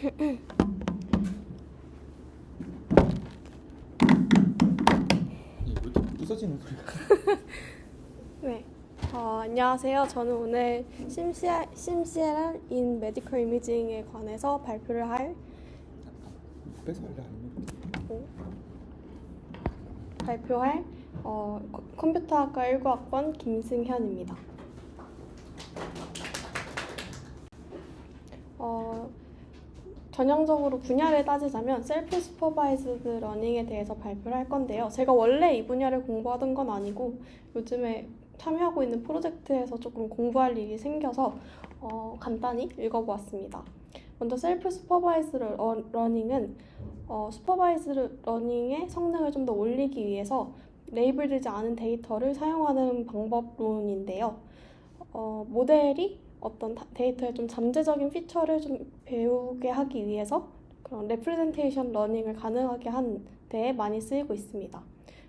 왜 이렇게 부서지는 소리가? 네. 안녕하세요. 저는 오늘 심CLR in Medical Imaging에 관해서 발표를 할 빼서 할래 아니면 컴퓨터학과 19학번 김승현입니다. 전형적으로 분야를 따지자면 셀프 슈퍼바이즈드 러닝에 대해서 발표를 할 건데요. 제가 원래 이 분야를 공부하던 건 아니고 요즘에 참여하고 있는 프로젝트에서 조금 공부할 일이 생겨서 간단히 읽어보았습니다. 먼저 셀프 슈퍼바이즈드 러닝은 슈퍼바이즈드 러닝의 성능을 좀 더 올리기 위해서 레이블되지 않은 데이터를 사용하는 방법론인데요. 모델이 어떤 데이터의 좀 잠재적인 피처를 좀 배우게 하기 위해서 그런 레프레젠테이션 러닝을 가능하게 하는 데에 많이 쓰이고 있습니다.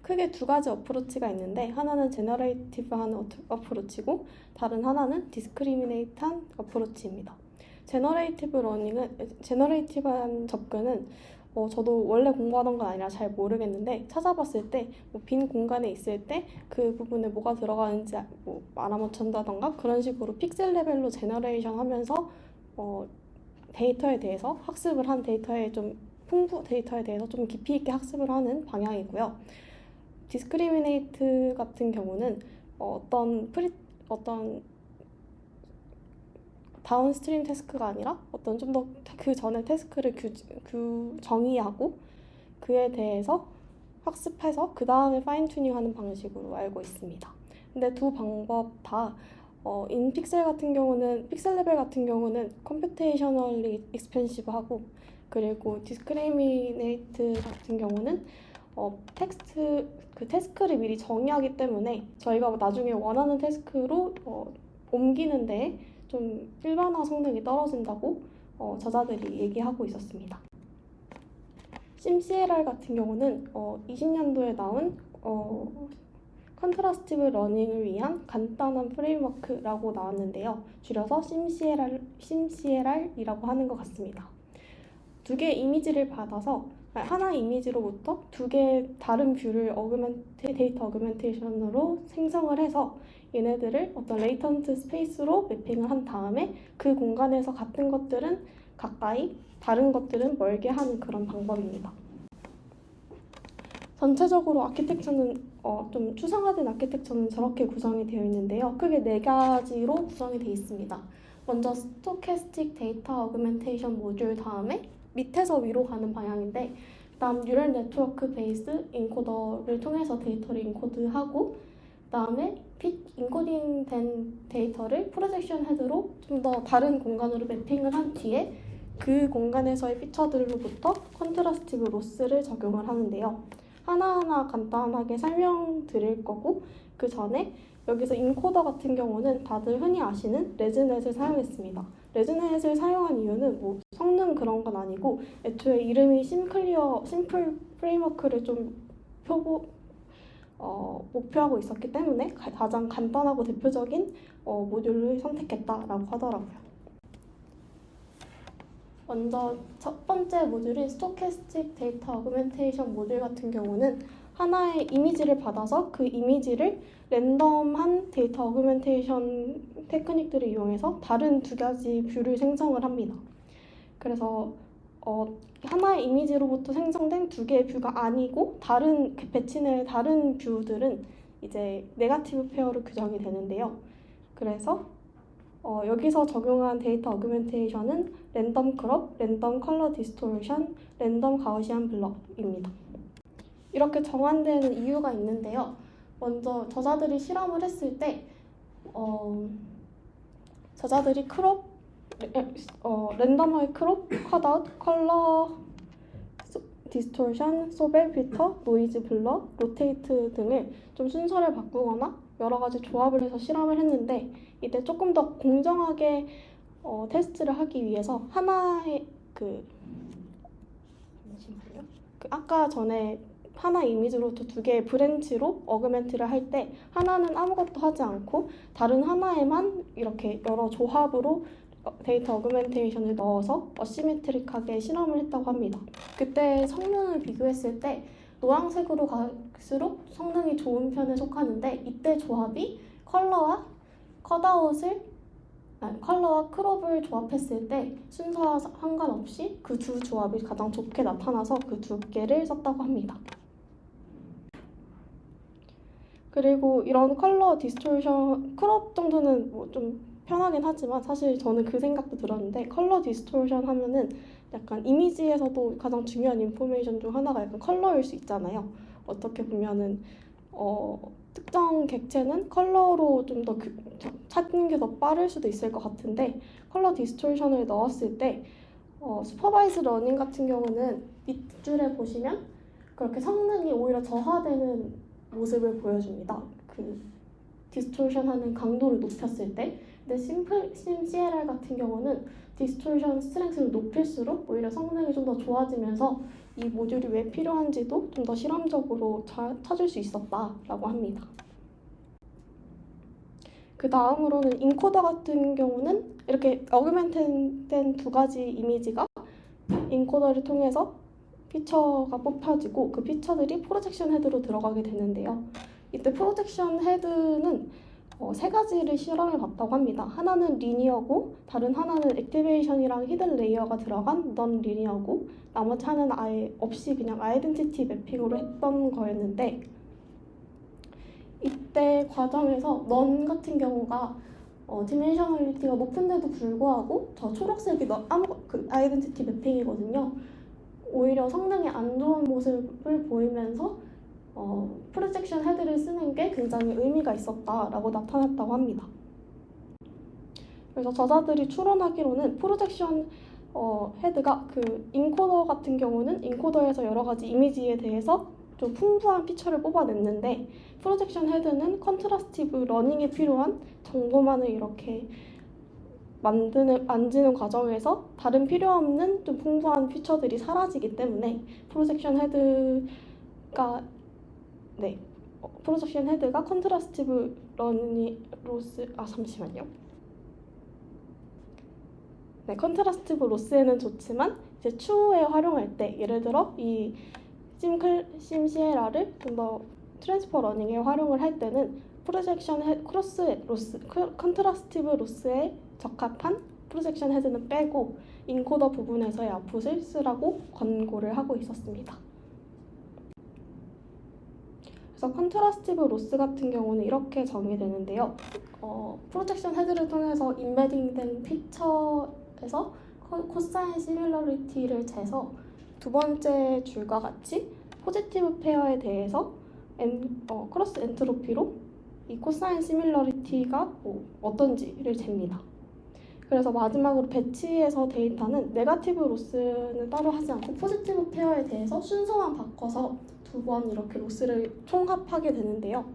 크게 두 가지 어프로치가 있는데 하나는 제너레이티브한 어프로치고 다른 하나는 디스크리미네이트한 어프로치입니다. 제너레이티브한 접근은 저도 원래 공부하던 건 아니라 잘 모르겠는데 찾아봤을 때 빈 공간에 있을 때 그 부분에 뭐가 들어가는지 알아맞힌다던가 그런 식으로 픽셀 레벨로 제너레이션 하면서 데이터에 대해서 학습을 한 데이터에 대해서 좀 깊이 있게 학습을 하는 방향이고요. 디스크리미네이트 같은 경우는 어떤 다운스트림 태스크가 아니라 어떤 좀 더 그 전에 태스크를 정의하고 그에 대해서 학습해서 그 다음에 파인 튜닝하는 방식으로 알고 있습니다. 근데 두 방법 다 픽셀 레벨 같은 경우는 컴퓨테이셔널리 익스펜시브하고 그리고 디스크리미네이트 같은 경우는 태스크를 미리 정의하기 때문에 저희가 나중에 원하는 태스크로 옮기는데 좀 일반화 성능이 떨어진다고 저자들이 얘기하고 있었습니다. 심CLR 같은 경우는 20년도에 나온 컨트라스티브 러닝을 위한 간단한 프레임워크라고 나왔는데요. 줄여서 심CLR이라고 하는 것 같습니다. 두 개의 이미지를 받아서 하나의 이미지로부터 두 개의 다른 뷰를 데이터 어그멘테이션으로 생성을 해서 얘네들을 어떤 레이턴트 스페이스로 매핑을 한 다음에 그 공간에서 같은 것들은 가까이, 다른 것들은 멀게 하는 그런 방법입니다. 전체적으로 아키텍처는 좀 추상화된 아키텍처는 저렇게 구성이 되어 있는데요. 크게 4가지로 구성이 되어 있습니다. 먼저 스토캐스틱 데이터 어그멘테이션 모듈 다음에 밑에서 위로 가는 방향인데 그다음 뉴럴 네트워크 베이스 인코더를 통해서 데이터를 인코드하고 그다음에 인코딩된 데이터를 프로젝션 헤드로 좀 더 다른 공간으로 매핑을 한 뒤에 그 공간에서의 피처들로부터 컨트라스티브 로스를 적용을 하는데요. 하나하나 간단하게 설명드릴 거고 그 전에 여기서 인코더 같은 경우는 다들 흔히 아시는 레즈넷을 사용했습니다. 레즈넷을 사용한 이유는 성능 그런 건 아니고 애초에 이름이 심플 프레임워크를 좀 목표하고 있었기 때문에 가장 간단하고 대표적인 모듈을 선택했다라고 하더라고요. 먼저 첫 번째 모듈인 스토캐스틱 데이터 어그멘테이션 모듈 같은 경우는 하나의 이미지를 받아서 그 이미지를 랜덤한 데이터 어그멘테이션 테크닉들을 이용해서 다른 두 가지 뷰를 생성을 합니다. 그래서 하나의 이미지로부터 생성된 두 개의 뷰가 아니고 배치 내의 다른 뷰들은 이제 네거티브 페어로 규정이 되는데요. 그래서 여기서 적용한 데이터 어그멘테이션은 랜덤 크롭, 랜덤 컬러 디스토션, 랜덤 가우시안 블럭입니다. 이렇게 정한되는 이유가 있는데요. 먼저 저자들이 실험을 했을 때 저자들이 랜덤하게 크롭, 컷아웃, 컬러 디스토션, 소벨 필터, 노이즈 블러, 로테이트 등을 좀 순서를 바꾸거나 여러 가지 조합을 해서 실험을 했는데 이때 조금 더 공정하게 테스트를 하기 위해서 하나의 아까 전에 하나 이미지로부터 두 개의 브랜치로 어그멘트를 할 때 하나는 아무것도 하지 않고 다른 하나에만 이렇게 여러 조합으로 데이터 어그멘테이션을 넣어서 어시메트릭하게 실험을 했다고 합니다. 그때 성능을 비교했을 때 노란색으로 갈수록 성능이 좋은 편에 속하는데 이때 조합이 컬러와 컬러와 크롭을 조합했을 때 순서와 상관없이 그 두 조합이 가장 좋게 나타나서 그 두 개를 썼다고 합니다. 그리고 이런 컬러 디스토션, 크롭 정도는 뭐 좀 편하긴 하지만 사실 저는 그 생각도 들었는데 컬러 디스토션 하면은 약간 이미지에서도 가장 중요한 인포메이션 중 하나가 약간 컬러일 수 있잖아요. 어떻게 보면은 특정 객체는 컬러로 좀 더 찾는 게 더 빠를 수도 있을 것 같은데 컬러 디스토션을 넣었을 때 슈퍼바이즈 러닝 같은 경우는 밑줄에 보시면 그렇게 성능이 오히려 저하되는 모습을 보여줍니다. 그 디스토션하는 강도를 높였을 때. 근데 심CLR 같은 경우는 디스토션 스트렝스를 높일수록 오히려 성능이 좀 더 좋아지면서 이 모듈이 왜 필요한지도 좀 더 실험적으로 찾을 수 있었다라고 합니다. 그 다음으로는 인코더 같은 경우는 이렇게 어그멘트된 두 가지 이미지가 인코더를 통해서 피처가 뽑혀지고 그 피처들이 프로젝션 헤드로 들어가게 되는데요. 이때 프로젝션 헤드는 세 가지를 실험해 봤다고 합니다. 하나는 리니어고 다른 하나는 액티베이션이랑 히든 레이어가 들어간 넌 리니어고 나머지 하나는 아예 없이 그냥 아이덴티티 매핑으로 했던 거였는데 이때 과정에서 넌 같은 경우가 디멘셔널리티가 높은데도 불구하고 저 초록색이 그 아이덴티티 매핑이거든요. 오히려 성능이 안 좋은 모습을 보이면서 프로젝션 헤드를 쓰는 게 굉장히 의미가 있었다라고 나타났다고 합니다. 그래서 저자들이 추론하기로는 프로젝션 헤드가 그 인코더 같은 경우는 인코더에서 여러 가지 이미지에 대해서 좀 풍부한 피처를 뽑아냈는데 프로젝션 헤드는 컨트라스티브 러닝에 필요한 정보만을 이렇게 만지는 과정에서 다른 필요 없는 좀 풍부한 피처들이 사라지기 때문에 프로젝션 헤드가 컨트라스티브 컨트라스티브 로스에는 좋지만 이제 추후에 활용할 때 예를 들어 이 심CLR을 좀 더 트랜스퍼 러닝에 활용을 할 때는 컨트라스티브 로스에 적합한 프로젝션 헤드는 빼고 인코더 부분에서의 아웃풋을 쓰라고 권고를 하고 있었습니다. 그래서 컨트라스티브 로스 같은 경우는 이렇게 정의되는데요. 프로젝션 헤드를 통해서 인베딩된 피처에서 코사인 시밀러리티를 재서 두 번째 줄과 같이 포지티브 페어에 대해서 크로스 엔트로피로 이 코사인 시밀러리티가 어떤지를 잽니다. 그래서 마지막으로 배치에서 데이터는 네거티브 로스는 따로 하지 않고 포지티브 페어에 대해서 순서만 바꿔서 두 번 이렇게 로스를 총합하게 되는데요.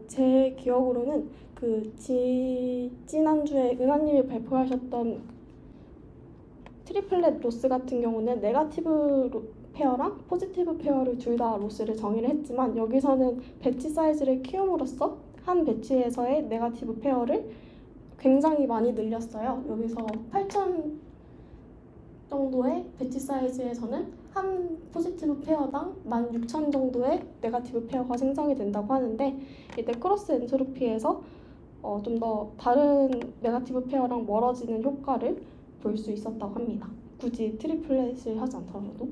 제 기억으로는 그 지난주에 은하님이 발표하셨던 트리플렛 로스 같은 경우는 네거티브 페어랑 포지티브 페어를 둘 다 로스를 정의를 했지만 여기서는 배치 사이즈를 키움으로써 한 배치에서의 네거티브 페어를 굉장히 많이 늘렸어요. 여기서 8,000 정도의 배치 사이즈에서는 한 포지티브 페어당 16,000 정도의 네거티브 페어가 생성이 된다고 하는데 이때 크로스 엔트로피에서 좀 더 다른 네거티브 페어랑 멀어지는 효과를 볼 수 있었다고 합니다. 굳이 트리플렛을 하지 않더라도.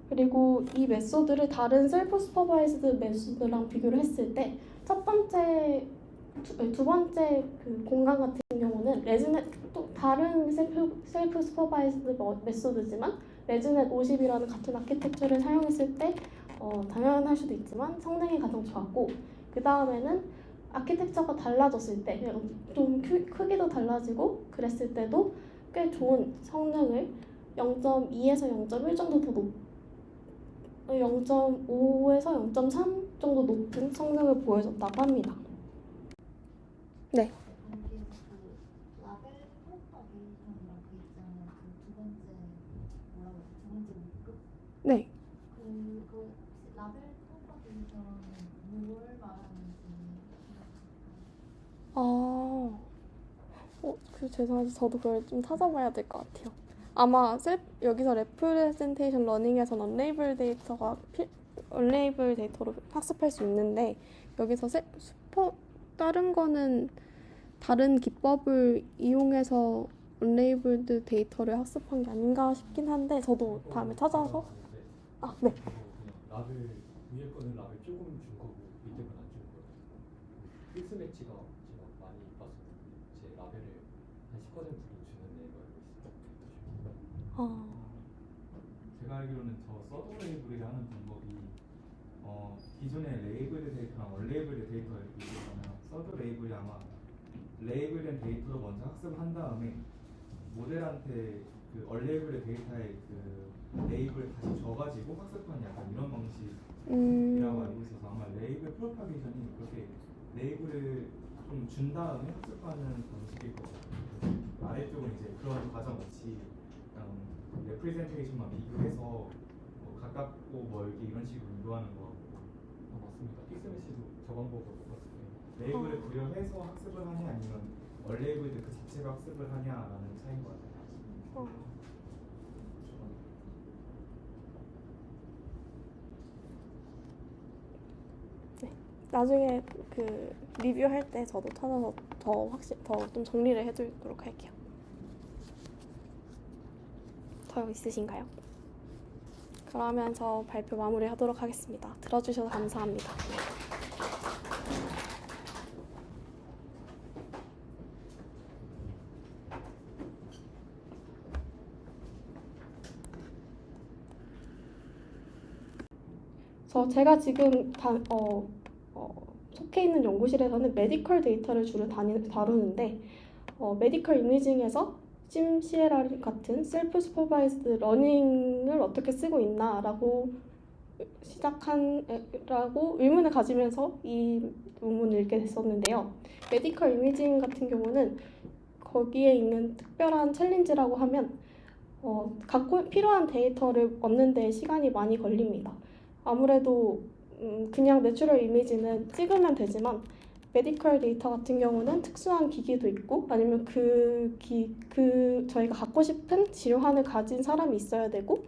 그리고 이 메소드를 다른 셀프 슈퍼바이즈드 메소드랑 비교를 했을 때 두 번째 그 공간 같은 경우는 또 다른 셀프 슈퍼바이즈드 메소드지만 레즈넷 50이라는 같은 아키텍처를 사용했을 때 당연할 수도 있지만 성능이 가장 좋았고 그 다음에는 아키텍처가 달라졌을 때 좀 크기도 달라지고 그랬을 때도 꽤 좋은 성능을 0.2에서 0.1 정도 더 0.5에서 0.3 정도 높은 성능을 보여줬다고 합니다. 네. 라벨 프로파게이션이라고 돼 있잖아요. 두 번째 목급. 네. 그 라벨 프로파게이션은 뭘 말하는지. 죄송하지 저도 그걸 좀 찾아봐야 될 것 같아요. 아마 여기서 레프레젠테이션 러닝에선 언레이블 데이터로 학습할 수 있는데 여기서 다른 거는 다른 기법을 이용해서 언레이블드 데이터를 학습한 게 아닌가 싶긴 한데 저도 다음에 찾아서 네. 라벨 위에 거는 라벨 조금 준 거고 밑에 건 안 준 거예요. 필수 매치가 제가 많이 봐서 제 라벨을 한 10%도 주는 애가 있어요. 제가 알기로는 저 서브 레이블이라 하는 방법이 기존의 레이블드 데이터랑 언레이블드 데이터 이렇게 있잖아요. 서브 레이블이 아마 레이블된 데이터를 먼저 학습을 한 다음에 모델한테 그 언레이블드 데이터의 그 레이블을 다시 줘가지고 학습하는 약간 이런 방식이라고 알고 있어서 아마 레이블 프로파게이션이 그렇게 레이블을 좀 준 다음에 학습하는 방식일 거예요. 아래쪽은 이제 그런 과정 없이 그냥 레프레젠테이션만 비교해서 가깝고 멀기 이런 식으로 인도하는 거 맞습니다. 필수 매치도 저 방법으로 똑같아요. 레이블을 구현해서 학습을 하냐 아니면 언레이블드 그 자체로 학습을 하냐라는 차이인 것 같아요. 나중에 그 리뷰할 때 저도 찾아서 더 좀 정리를 해두도록 할게요. 더 있으신가요? 그러면 저 발표 마무리하도록 하겠습니다. 들어주셔서 감사합니다. 제가 지금 속해 있는 연구실에서는 메디컬 데이터를 주로 다루는데 메디컬 이미징에서 심CLR 같은 셀프 슈퍼바이즈드 러닝을 어떻게 쓰고 있나라고 의문을 가지면서 이 논문을 읽게 됐었는데요. 메디컬 이미징 같은 경우는 거기에 있는 특별한 챌린지라고 하면 필요한 데이터를 얻는 데 시간이 많이 걸립니다. 아무래도 그냥 내추럴 이미지는 찍으면 되지만 메디컬 데이터 같은 경우는 특수한 기기도 있고 아니면 저희가 갖고 싶은 질환을 가진 사람이 있어야 되고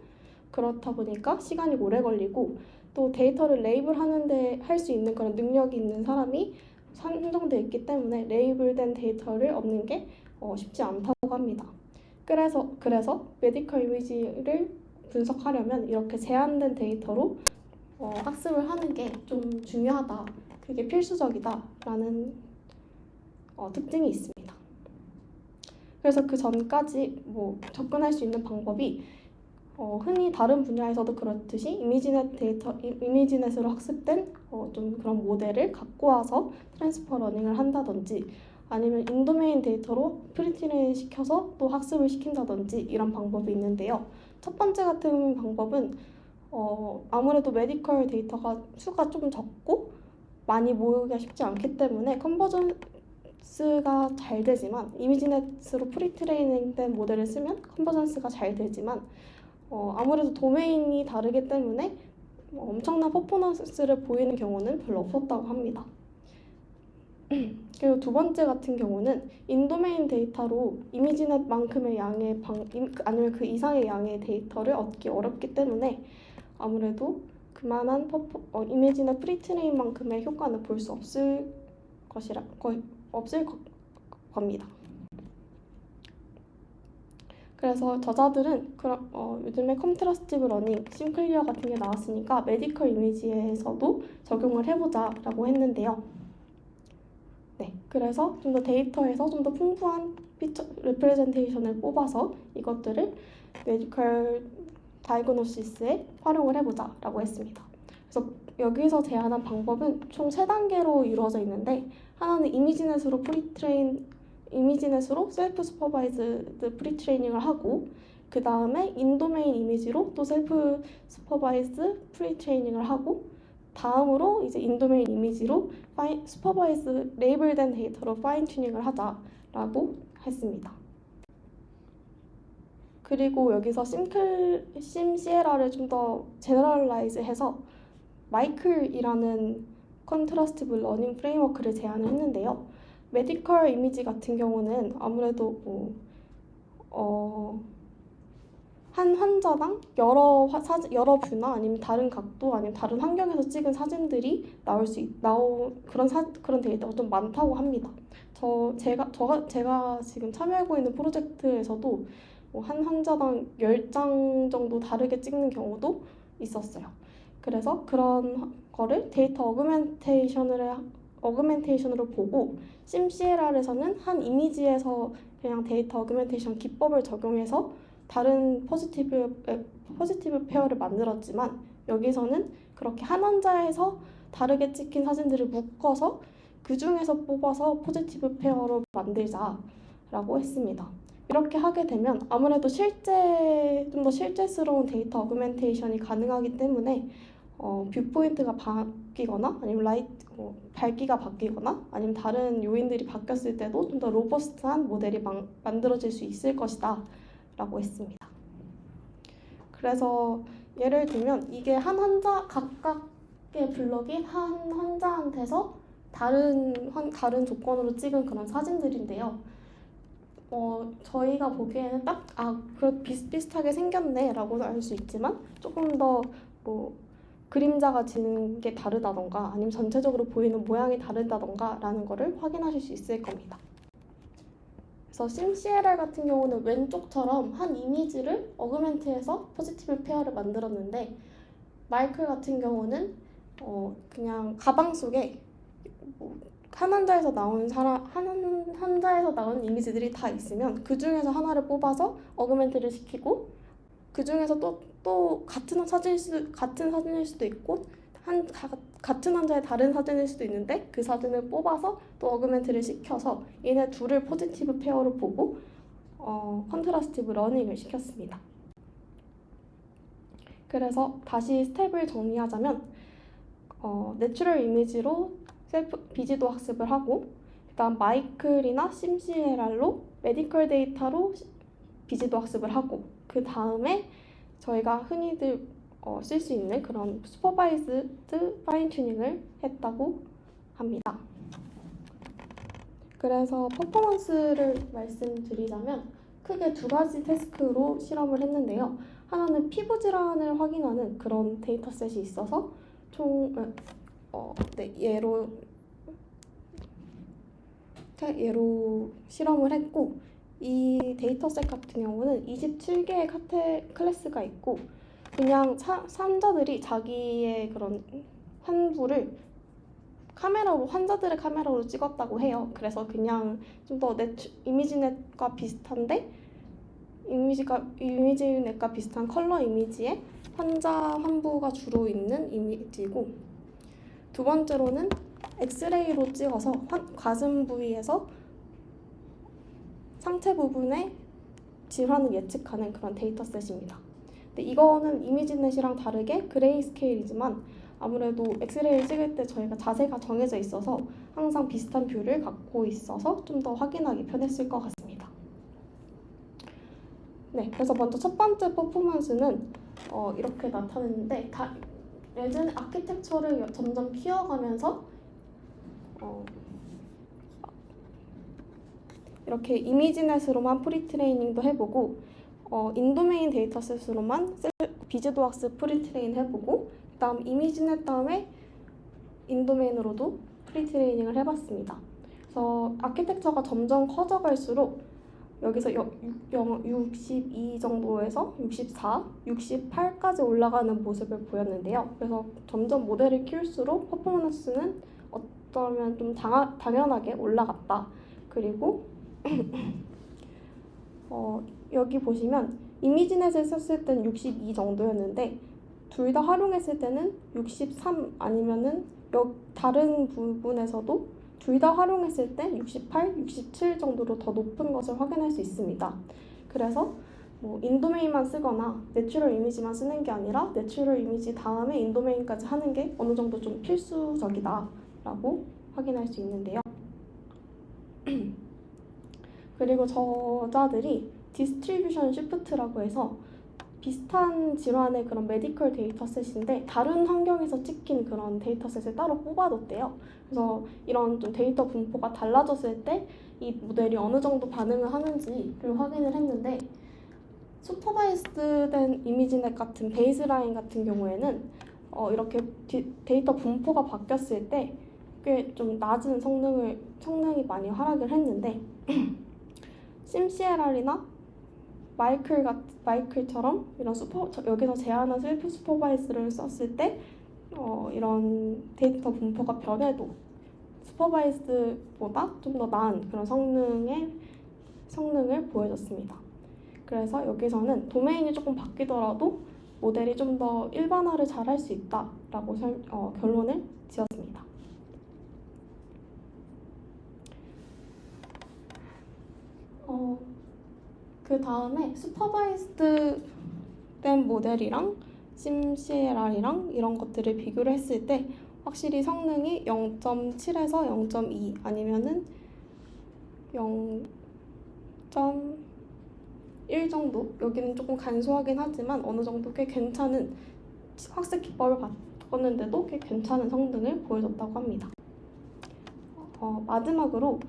그렇다 보니까 시간이 오래 걸리고 또 데이터를 레이블하는데 할 수 있는 그런 능력이 있는 사람이 한정되어 있기 때문에 레이블된 데이터를 얻는 게 쉽지 않다고 합니다. 그래서 메디컬 이미지를 분석하려면 이렇게 제한된 데이터로 학습을 하는 게 좀 중요하다. 그게 필수적이다라는 특징이 있습니다. 그래서 그 전까지 접근할 수 있는 방법이 흔히 다른 분야에서도 그렇듯이 이미지넷으로 학습된 좀 그런 모델을 갖고 와서 트랜스퍼 러닝을 한다든지 아니면 인도메인 데이터로 프리트레인 시켜서 또 학습을 시킨다든지 이런 방법이 있는데요. 첫 번째 같은 방법은 아무래도 메디컬 데이터가 수가 좀 적고 많이 모으기가 쉽지 않기 때문에 컨버전스가 잘 되지만 이미지넷으로 프리트레이닝된 모델을 쓰면 컨버전스가 잘 되지만 아무래도 도메인이 다르기 때문에 엄청난 퍼포먼스를 보이는 경우는 별로 없었다고 합니다. 그리고 두 번째 같은 경우는 인도메인 데이터로 이미지넷만큼의 양의 아니면 그 이상의 양의 데이터를 얻기 어렵기 때문에 아무래도 그만한 이미지넷 프리트레인만큼의 효과는 볼 수 없을 겁니다. 그래서 저자들은 요즘에 컨트라스티브 러닝, 심클리어 같은 게 나왔으니까 메디컬 이미지에서도 적용을 해보자라고 했는데요. 네, 그래서 좀 더 데이터에서 좀 더 풍부한 피처 레프레젠테이션을 뽑아서 이것들을 메디컬 다이그노시스에 활용을 해보자라고 했습니다. 그래서 여기서 제안한 방법은 총 3단계로 이루어져 있는데 하나는 이미지넷으로 셀프 슈퍼바이즈드 프리트레이닝을 하고 그 다음에 인도메인 이미지로 또 셀프 슈퍼바이즈드 프리트레이닝을 하고 다음으로 이제 인도메인 이미지로 슈퍼바이즈 레이블된 데이터로 파인 튜닝을 하자라고 했습니다. 그리고 여기서 심CLR을 좀 더 제너럴라이즈 해서 마이클이라는 컨트라스티브 러닝 프레임워크를 제안을 했는데요. 메디컬 이미지 같은 경우는 아무래도 한 환자당 여러 뷰나 아니면 다른 각도 아니면 다른 환경에서 찍은 사진들이 그런 데이터가 좀 많다고 합니다. 제가 지금 참여하고 있는 프로젝트에서도 한 환자당 10장 정도 다르게 찍는 경우도 있었어요. 그래서 그런 거를 데이터 어그멘테이션으로 보고 심CLR에서는 한 이미지에서 그냥 데이터 어그멘테이션 기법을 적용해서 다른 포지티브 페어를 만들었지만 여기서는 그렇게 한 환자에서 다르게 찍힌 사진들을 묶어서 그 중에서 뽑아서 포지티브 페어로 만들자라고 했습니다. 이렇게 하게 되면 아무래도 좀 더 실제스러운 데이터 어그멘테이션이 가능하기 때문에 뷰 포인트가 바뀌거나 아니면 밝기가 바뀌거나 아니면 다른 요인들이 바뀌었을 때도 좀 더 로버스트한 모델이 만들어질 수 있을 것이다 라고 했습니다. 그래서 예를 들면 이게 한 환자 각각의 블럭이 한 환자한테서 다른 조건으로 찍은 그런 사진들인데요. 저희가 보기에는 비슷비슷하게 생겼네 라고 알 수 있지만 조금 더 그림자가 지는 게 다르다던가 아니면 전체적으로 보이는 모양이 다르다던가 라는 거를 확인하실 수 있을 겁니다. 그래서 심CLR 같은 경우는 왼쪽처럼 한 이미지를 어그멘트해서 포지티브 페어를 만들었는데 마이클 같은 경우는 그냥 가방 속에 한 환자에서 나온 이미지들이 다 있으면 그 중에서 하나를 뽑아서 어그멘트를 시키고 그 중에서 또 같은 사진일 수도 있고 같은 환자의 다른 사진일 수도 있는데 그 사진을 뽑아서 또 어그멘트를 시켜서 얘네 둘을 포지티브 페어로 보고 컨트라스티브 러닝을 시켰습니다. 그래서 다시 스텝을 정리하자면 내추럴 이미지로 비지도 학습을 하고 그다음 마이클이나 심CLR로 메디컬 데이터로 비지도 학습을 하고 그 다음에 저희가 흔히들 쓸 수 있는 그런 슈퍼바이즈드 파인 튜닝을 했다고 합니다. 그래서 퍼포먼스를 말씀드리자면 크게 두 가지 태스크로 실험을 했는데요. 하나는 피부 질환을 확인하는 그런 데이터셋이 있어서 예로 실험을 했고 이 데이터셋 같은 경우는 27개의 클래스가 있고 그냥 환자들이 자기의 그런 환부를 환자들의 카메라로 찍었다고 해요. 그래서 그냥 좀 더 이미지넷과 비슷한데 이미지넷과 비슷한 컬러 이미지에 환자 환부가 주로 있는 이미지고 두 번째로는 엑스레이로 찍어서 가슴 부위에서 상체 부분의 질환을 예측하는 그런 데이터셋입니다. 근데 이거는 이미지넷이랑 다르게 그레이스케일이지만 아무래도 엑스레이를 찍을 때 저희가 자세가 정해져 있어서 항상 비슷한 뷰를 갖고 있어서 좀 더 확인하기 편했을 것 같습니다. 네, 그래서 먼저 첫 번째 퍼포먼스는 이렇게 나타냈는데 예전 아키텍처를 점점 키워가면서 이렇게 이미지넷으로만 프리트레이닝도 해보고 인도메인 데이터셋으로만 비지도 학습 프리트레인 해보고 그다음 이미지넷 다음에 인도메인으로도 프리트레이닝을 해봤습니다. 그래서 아키텍처가 점점 커져갈수록 여기서 62 정도에서 64, 68까지 올라가는 모습을 보였는데요. 그래서 점점 모델을 키울수록 퍼포먼스는 어쩌면 좀 당연하게 올라갔다. 그리고 여기 보시면 이미지넷을 썼을 때는 62 정도였는데 둘 다 활용했을 때는 63 아니면은 다른 부분에서도 둘 다 활용했을 때 68, 67 정도로 더 높은 것을 확인할 수 있습니다. 그래서 인도메인만 쓰거나 내추럴 이미지만 쓰는 게 아니라 내추럴 이미지 다음에 인도메인까지 하는 게 어느 정도 좀 필수적이다라고 확인할 수 있는데요. 그리고 저자들이 디스트리뷰션 시프트라고 해서 비슷한 질환의 그런 메디컬 데이터셋인데 다른 환경에서 찍힌 그런 데이터셋을 따로 뽑아뒀대요. 그래서 이런 좀 데이터 분포가 달라졌을 때 이 모델이 어느 정도 반응을 하는지를 확인을 했는데 슈퍼바이스된 이미지넷 같은 베이스라인 같은 경우에는 이렇게 데이터 분포가 바뀌었을 때 꽤 좀 낮은 성능이 많이 하락을 했는데 심CLR이나 마이클처럼 이런 여기서 제한한 셀프 슈퍼바이스를 썼을 때 이런 데이터 분포가 변해도 슈퍼바이스보다 좀 더 나은 그런 성능을 보여줬습니다. 그래서 여기서는 도메인이 조금 바뀌더라도 모델이 좀 더 일반화를 잘 할 수 있다라고 결론을 지었습니다. 그 다음에 슈퍼바이스드 된 모델이랑 심CLR이랑 이런 것들을 비교를 했을 때 확실히 성능이 0.7에서 0.2 아니면은 0.1 정도, 여기는 조금 간소하긴 하지만 어느 정도 꽤 괜찮은, 학습 기법을 바꿨는데도 꽤 괜찮은 성능을 보여줬다고 합니다. 마지막으로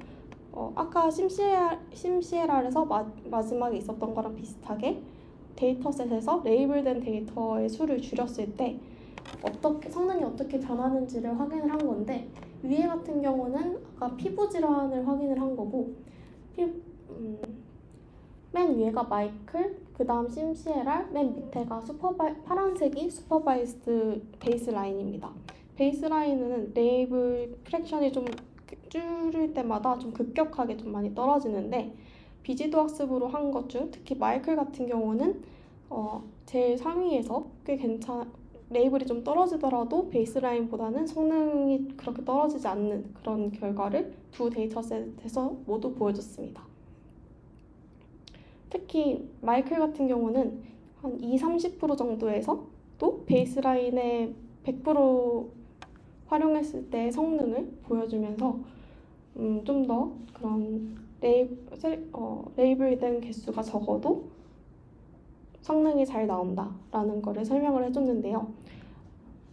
아까 심CLR에서 마지막에 있었던 거랑 비슷하게 데이터셋에서 레이블된 데이터의 수를 줄였을 때 성능이 어떻게 변하는지를 확인을 한 건데, 위에 같은 경우는 아까 피부 질환을 확인을 한 거고, 맨 위에가 마이클, 그 다음 심CLR, 맨 밑에가 파란색이 슈퍼바이스드 베이스라인입니다. 베이스라인은 레이블 프랙션이 좀 줄일 때마다 좀 급격하게 좀 많이 떨어지는데, 비지도 학습으로 한 것 중 특히 마이클 같은 경우는 제일 상위에서 꽤 레이블이 좀 떨어지더라도 베이스라인보다는 성능이 그렇게 떨어지지 않는 그런 결과를 두 데이터셋에서 모두 보여줬습니다. 특히 마이클 같은 경우는 한 20-30% 정도에서 또 베이스라인의 100% 활용했을 때 성능을 보여주면서 좀 더 그런 레이블된 개수가 적어도 성능이 잘 나온다라는 거를 설명을 해줬는데요.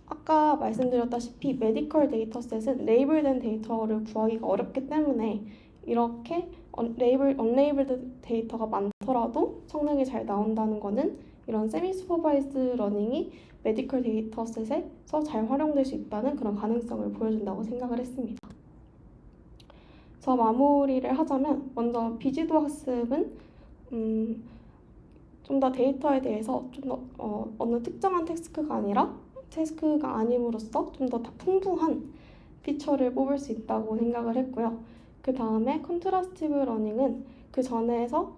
아까 말씀드렸다시피 메디컬 데이터셋은 레이블된 데이터를 구하기가 어렵기 때문에 이렇게 언레이블드 데이터가 많더라도 성능이 잘 나온다는 거는 이런 세미 슈퍼바이스드 러닝이 메디컬 데이터셋에서 잘 활용될 수 있다는 그런 가능성을 보여준다고 생각을 했습니다. 마무리를 하자면 먼저 비지도 학습은 좀 더 데이터에 대해서 좀 더 어느 특정한 태스크가 아님으로써 좀 더 다풍부한 피처를 뽑을 수 있다고 생각을 했고요. 그 다음에 컨트라스티브 러닝은 그 전에서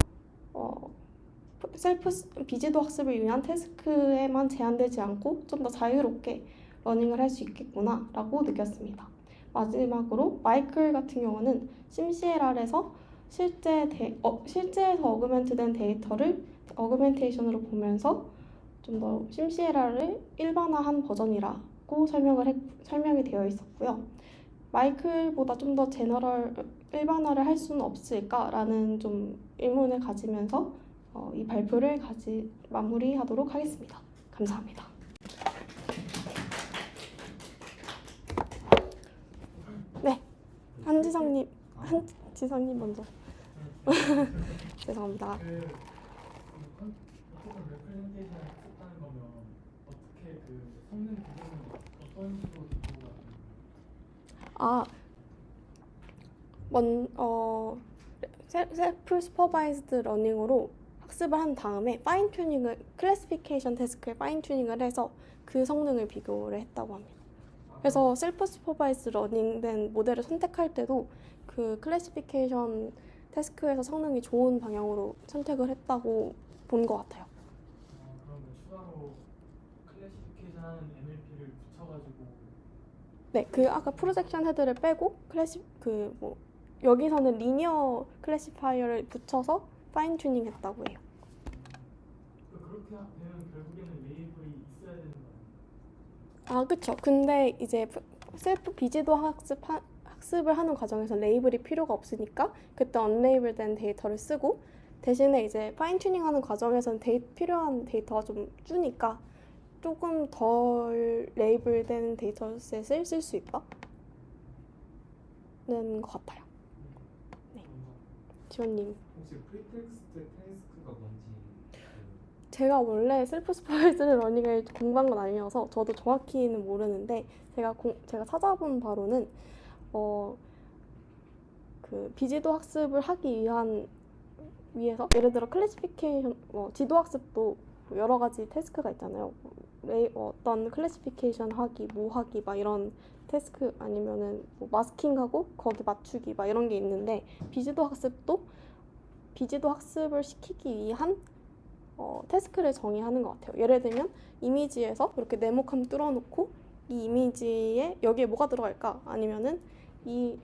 비지도 학습을 위한 태스크에만 제한되지 않고 좀 더 자유롭게 러닝을 할 수 있겠구나 라고 느꼈습니다. 마지막으로 마이클 같은 경우는 심CLR에서 실제에서 어그멘트된 데이터를 어그멘테이션으로 보면서 좀 더 심CLR을 일반화한 버전이라고 설명이 되어 있었고요. 마이클보다 좀 더 일반화를 할 수는 없을까라는 좀 의문을 가지면서 이 발표를 마무리하도록 하겠습니다. 감사합니다. 네, 한지성님 먼저. 죄송합니다. 어쨌든 레프레젠테이션을 했다는 거면 어떻게 그 성능 기준은 어떤 식으로 기준가? 셀프 슈퍼바이즈드 러닝으로 학습을 한 다음에 클래시피케이션 태스크에 파인 튜닝을 해서 그 성능을 비교를 했다고 합니다. 그래서 셀프 슈퍼바이즈 러닝된 모델을 선택할 때도 그 클래시피케이션 태스크에서 성능이 좋은 방향으로 선택을 했다고 본 것 같아요. 그러면 추가로 클래시피케이션 하는 MLP를 붙여가지고 네, 그 아까 프로젝션 헤드를 빼고 여기서는 리니어 클래시파이어를 붙여서 파인 튜닝 했다고 해요. 그렇게 되면 결국에는 레이블이 있어야 되는 거예요? 그쵸. 근데 이제 셀프 비지도 학습을 하는 과정에서 레이블이 필요가 없으니까 그때 언레이블된 데이터를 쓰고 대신에 이제 파인 튜닝하는 과정에서는 필요한 데이터가 좀 주니까 조금 덜 레이블된 데이터셋을 쓸 수 있다는 것 같아요. 네, 지원님. 혹시 프리텍스트 태스크가 뭔지 제가 원래 셀프 스포일즈를 러닝을 공부한 건 아니어서 저도 정확히는 모르는데 제가 찾아본 바로는 그 비지도 학습을 하기 위해서 예를 들어 클래시피케이션 지도 학습도 여러 가지 태스크가 있잖아요. 어떤 클래시피케이션 하기, 뭐 하기 막 이런 태스크 아니면은 뭐 마스킹하고 거기 맞추기 막 이런 게 있는데 비지도 학습을 시키기 위한 태스크를 정의하는 것 같아요. 예를 들면 이미지에서 이렇게 네모칸 뚫어놓고 이 이미지에 여기에 뭐가 들어갈까? 아니면은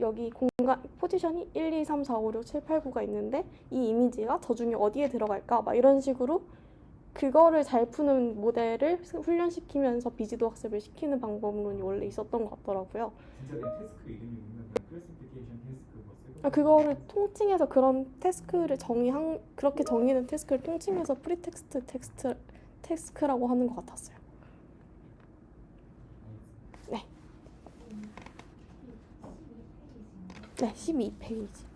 여기 공간 포지션이 1, 2, 3, 4, 5, 6, 7, 8, 9가 있는데 이 이미지가 저 중에 어디에 들어갈까? 막 이런 식으로 그거를 잘 푸는 모델을 훈련시키면서 비지도 학습을 시키는 방법론이 원래 있었던 것 같더라고요. 진짜 내 태스크 이름이면 클래시피케이션 태스크 뭐 쓰고 그거를 통칭해서 그런 태스크를 그렇게 정의된 태스크를 통칭해서 프리텍스트 태스크라고 하는 것 같았어요. 네. 네, 12페이지.